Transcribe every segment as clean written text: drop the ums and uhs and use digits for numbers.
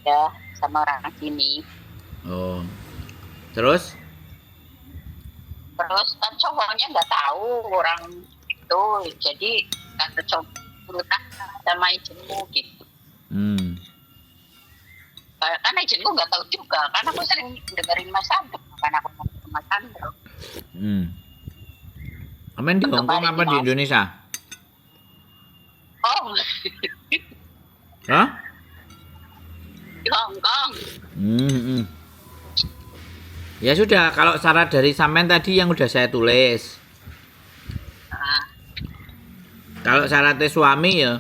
beda sama orang sini. Oh. Terus? Terus kan cowoknya nggak tahu orang itu, jadi tante coba sama izinmu gitu. Karena izinku nggak tahu juga, karena aku sering dengerin Mas Sandro, karena aku sama Mas Sandro. Amin di Hongkong apa di Indonesia? Oh, Hah? di Hongkong. Ya sudah, kalau syarat dari sampean tadi yang udah saya tulis. Nah, Kalau syaratnya suami ya,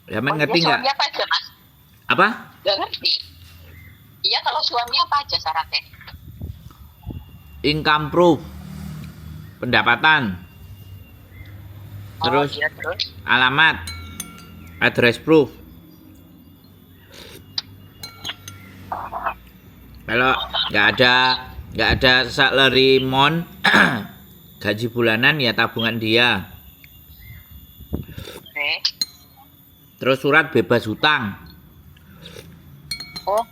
sampean ngerti nggak? Suami apa aja, Mas? Apa? Nggak ngerti. Iya, kalau suami apa aja syaratnya? Income proof, pendapatan, terus Iya, terus alamat, address proof. Kalau nggak ada salary month, gaji bulanan ya tabungan dia. oke. Terus surat bebas hutang. Oh,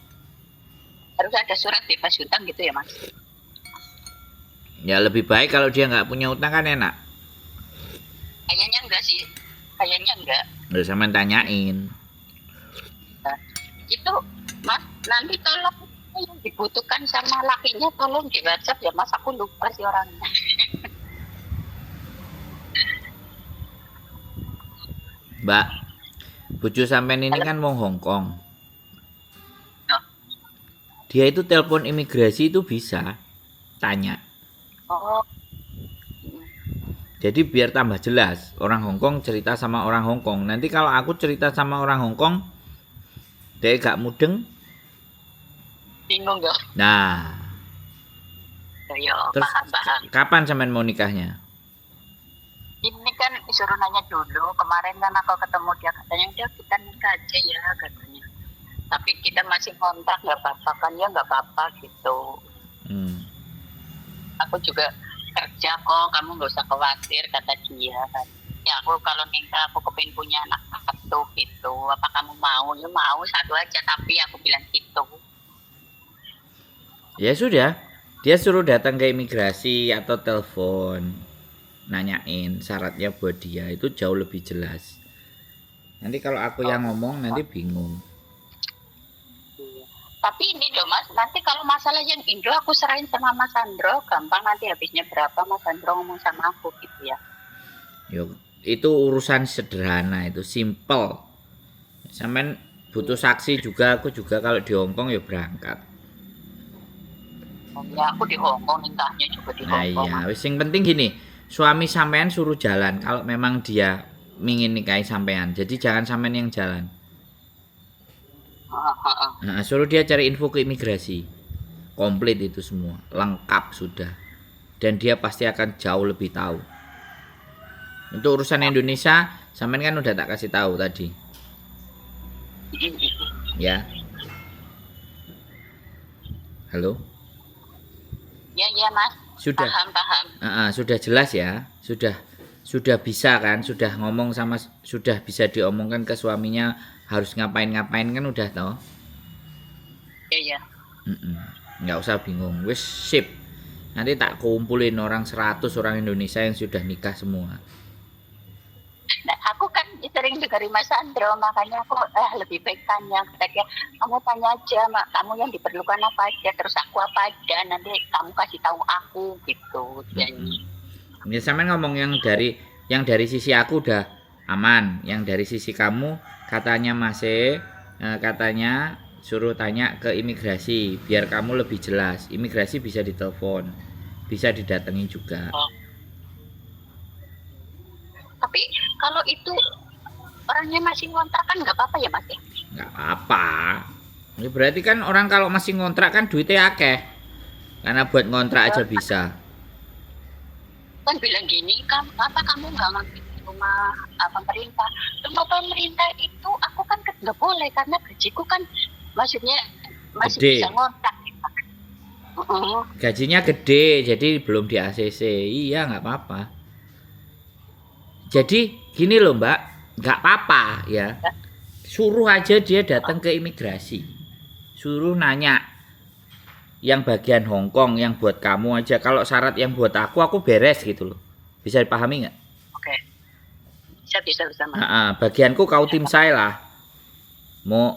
harus ada surat bebas hutang gitu ya, Mas? Ya lebih baik kalau dia nggak punya hutang kan enak. Kayaknya enggak sih, kayaknya enggak. Udah sampean tanyain. Nah, itu Mas, nanti tolong yang dibutuhkan sama lakinya tolong di WhatsApp ya, Mas. Aku lupa sih orangnya. Mbak, bojo sampean ini kan mau Hongkong. Dia itu telepon imigrasi itu bisa tanya. Oh, Jadi biar tambah jelas, orang Hongkong cerita sama orang Hongkong. Nanti kalau aku cerita sama orang Hongkong, dia gak mudeng. bingung nggak? Nah, Ya, terus paham. kapan sampean mau nikahnya? Ini kan disuruh nanya dulu. Kemarin kan aku ketemu dia, katanya udah kita nikah aja ya katanya. Tapi kita masih kontrak, nggak apa-apa kan ya, nggak apa-apa gitu. Aku juga kerja kok, kamu nggak usah khawatir kata dia. Ya aku kalau nikah aku kepingin punya anak satu gitu. Apa kamu mau? Ya mau satu aja, tapi aku bilang gitu. Ya sudah, dia suruh datang ke imigrasi atau telepon, nanyain syaratnya buat dia itu jauh lebih jelas. Nanti kalau aku yang ngomong nanti bingung. Tapi ini loh Mas, nanti kalau masalah yang Indo aku serahin sama Mas Sandro, gampang nanti habisnya berapa Mas Sandro ngomong sama aku gitu ya. Yo, itu urusan sederhana, itu simple. Sampean butuh saksi juga, aku juga kalau di Hongkong ya berangkat. Ya aku di Hongkong, nikahnya juga di Nah Hongkong. iya, wis sing penting gini, suami sampean suruh jalan kalau memang dia ingin nikahi sampean. Jadi jangan sampean yang jalan. Nah, suruh dia cari info ke imigrasi. Komplit itu semua, lengkap sudah. Dan dia pasti akan jauh lebih tahu. Untuk urusan Indonesia, sampean kan udah tak kasih tahu tadi. Ya. Halo? Ya Mas. Sudah. Paham. Sudah jelas ya. Sudah bisa kan, sudah ngomong sama, sudah bisa diomongkan ke suaminya harus ngapain-ngapain kan udah tau. Iya. Nggak usah bingung. Wis sip. Nanti tak kumpulin orang 100 orang Indonesia yang sudah nikah semua. Nah, aku kan sering dengerin Mas Sandro, makanya aku lebih baik tanya. Kata kamu tanya aja, Mak, kamu yang diperlukan apa aja, terus aku apa aja, nanti kamu kasih tahu aku gitu. Ini sampean ngomong yang dari sisi aku udah aman, yang dari sisi kamu katanya katanya suruh tanya ke imigrasi biar kamu lebih jelas. Imigrasi bisa ditelepon, bisa didatangi juga. Tapi kalau itu orangnya masih ngontrak kan nggak apa-apa ya Mas ya? Nggak apa. Ini berarti kan orang kalau masih ngontrak kan duitnya akeh. Karena buat ngontrak aja bisa. Kan bilang gini, apa kamu nggak ngambil rumah pemerintah? Rumah pemerintah itu aku kan nggak boleh karena gajiku kan maksudnya masih gede. Bisa ngontrak. Gajinya gede, jadi belum di ACC. Iya nggak apa-apa. Jadi gini loh Mbak, nggak apa-apa ya. Suruh aja dia datang ke imigrasi. Suruh nanya yang bagian Hong Kong yang buat kamu aja. Kalau syarat yang buat aku beres gitu loh. Bisa dipahami nggak? Oke. Bisa bersama. Bagianku kau tim saya lah. Mau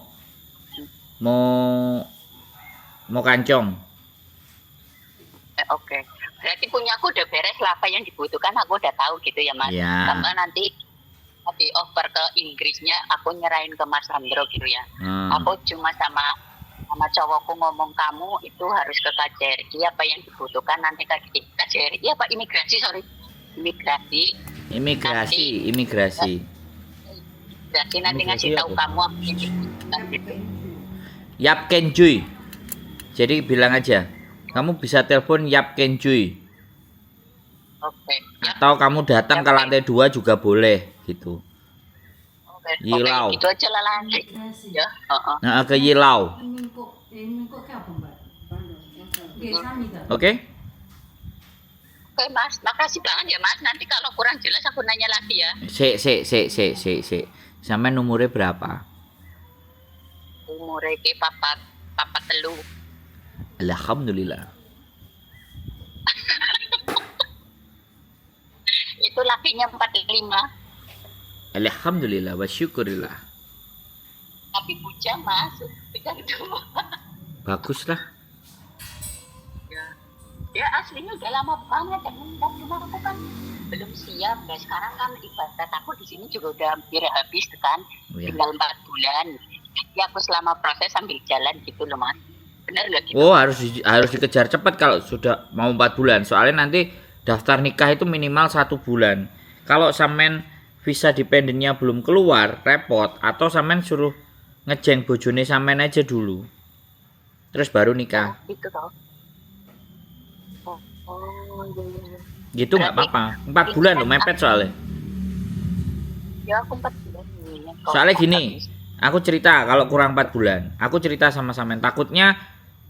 kancong. Oke. Berarti punya aku udah beres lah, apa yang dibutuhkan aku udah tahu gitu ya Mas. Ya. Sama nanti di offer ke Inggrisnya aku nyerahin ke Mas Sandro gitu ya. Aku cuma sama cowokku ngomong kamu itu harus ke KJRI, apa yang dibutuhkan nanti KJRI apa imigrasi Imigrasi. Jadi nanti ngasih tahu kamu apa yang dibutuhkan gitu. Yap Kenjuy. Jadi bilang aja, kamu bisa telepon Yap Kenjuy. Oke. Atau kamu datang ke lantai 2 juga boleh gitu. Oke. Yilau. Itu aja lah lanjut. Ya. Nah, ke Yilau. Oke? Oke Mas, makasih banget ya Mas. Nanti kalau kurang jelas aku nanya lagi ya. Sik. Sampai umurnya berapa? Umurnya ke papat telu. Alhamdulillah. Itu lakinya 45. Alhamdulillah wa syukurillah. Tapi bujang Mas, bujang dua. Bagus lah. Ya aslinya udah lama banget dan cuma aku kan belum siap. Nah sekarang kan ibarat aku di sini juga udah hampir habis kan, tinggal 4 bulan. Jadi aku selama proses sambil jalan gitu loh Mas. Bener nggak gitu? Oh harus dikejar cepat kalau sudah mau 4 bulan. Soalnya nanti daftar nikah itu minimal 1 bulan. Kalau sampean visa dependennya belum keluar, repot. Atau sampean suruh ngejeng bojone sampean aja dulu. Terus baru nikah. Gitu toh. Gitu nggak apa-apa. 4 bulan loh mepet soalnya. Ya aku 4 bulan. Soalnya gini, aku cerita kalau kurang 4 bulan. Aku cerita sama sampean. Takutnya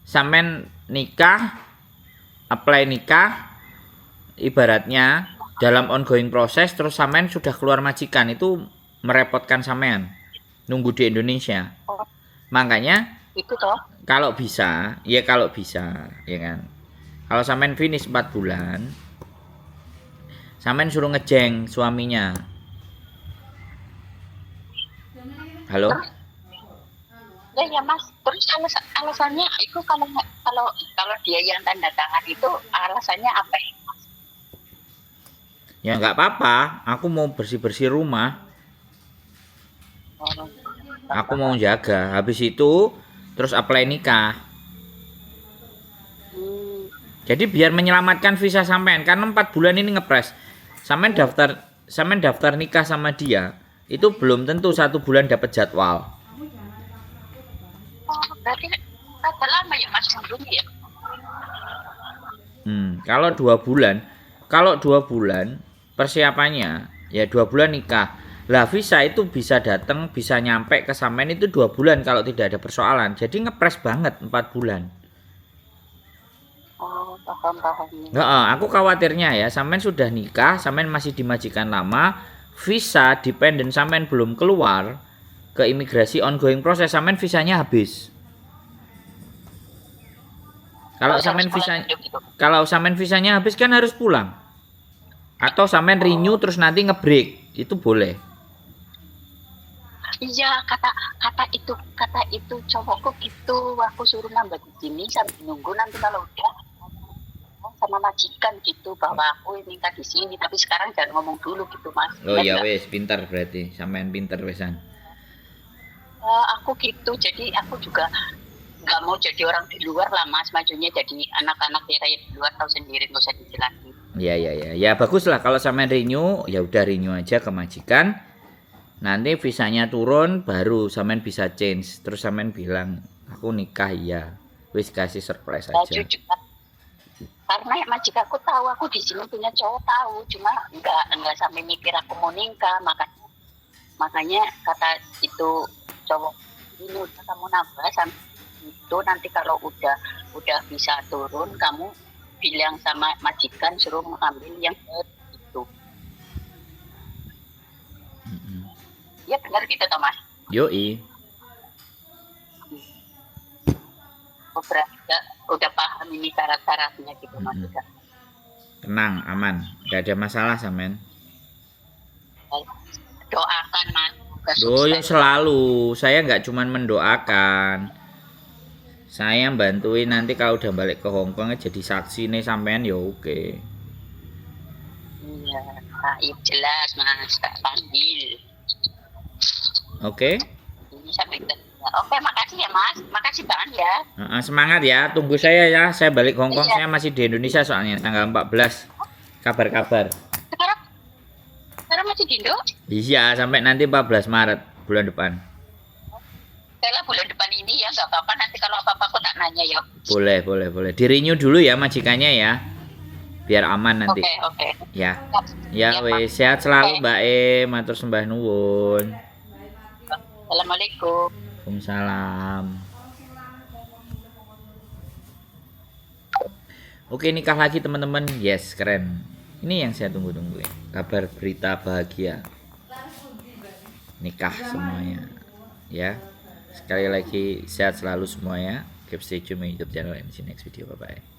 sampean nikah, apply nikah, ibaratnya dalam ongoing proses terus sampean sudah keluar majikan, itu merepotkan sampean nunggu di Indonesia. Makanya itu toh. Kalau bisa ya kan. Kalau sampean finish 4 bulan, sampean suruh ngejeng suaminya. Halo? Ya Mas, terus alasannya itu kalau dia yang tanda tangan itu alasannya apa ya Mas? Ya nggak apa-apa, aku mau bersih-bersih rumah. Aku mau jaga. Habis itu terus apply nikah. Jadi biar menyelamatkan visa sampean, karena 4 bulan ini ngepres. Sampean daftar nikah sama dia, itu belum tentu 1 bulan dapat jadwal. Oh, berarti ada lama ya Mas belum ya? Kalau 2 bulan persiapannya ya 2 bulan nikah. Lah visa itu bisa datang, bisa nyampe ke sampean itu 2 bulan kalau tidak ada persoalan. Jadi ngepres banget 4 bulan. Oh, paham. Aku khawatirnya ya, sampean sudah nikah, sampean masih dimajikan lama, visa dependent sampean belum keluar ke imigrasi ongoing proses, sampean visanya habis. Kalau sampean visanya habis kan harus pulang. Atau sampean renew terus nanti ngebreak, itu boleh. Iya, kata itu cowokku gitu, aku suruh nambah di sini sambil nunggu nanti kalau udah sama majikan gitu bahwa aku minta di sini, tapi sekarang jangan ngomong dulu gitu Mas. Oh ya wes, pintar berarti, sampean pintar wesan. Aku gitu, jadi aku juga nggak mau jadi orang di luar lah Mas, majunya jadi anak-anak ya kayak di luar tahu sendiri, nggak usah dijelasin. Ya bagus lah kalau sampean renew, ya udah renew aja ke majikan. Nanti visanya turun baru sampean bisa change, terus sampean bilang aku nikah ya, wis kasih surprise aja. Karena majikanku tahu aku di sini punya cowok tahu, cuma nggak sampai mikir aku mau nikah, makanya kata itu cowok ini udah kamu nambah sampai itu nanti kalau udah bisa turun kamu bilang sama majikan suruh mengambil yang itu. Ya benar gitu Thomas. Yoi. Oh, berarti udah paham ini syarat-syaratnya gitu maksudnya. Tenang, aman, nggak ada masalah Samen. Doakan Mas. Doyo selalu, saya nggak cuman mendoakan. Saya bantuin nanti kalau udah balik ke Hong Kong jadi saksi nih sampean ya oke. Iya, jelas Mas, tak panggil. Oke? Ini sampai oke, makasih ya Mas. Makasih banget ya. Semangat ya, tunggu saya ya. Saya balik Hong Kong, Iya. saya masih di Indonesia soalnya tanggal 14. Kabar-kabar. Sekarang masih di Indo? Iya, sampai nanti 14 Maret bulan depan. Kayaknya bulan depan ini ya, nggak apa-apa. Nanti kalau apa-apa aku tak nanya ya. Boleh. Di-renew dulu ya majikannya ya. Biar aman nanti. Oke. Ya. Ya, Ya wes, sehat selalu Oke. Mbak matur sembah nuwun. Assalamualaikum. Waalaikumsalam. Oke, nikah lagi teman-teman. Yes, keren. Ini yang saya tunggu-tunggu ya. Kabar berita bahagia. Nikah semuanya. Ya. Sekali lagi sehat selalu semuanya. Keep stay tune my YouTube channel and see you next video. Bye bye.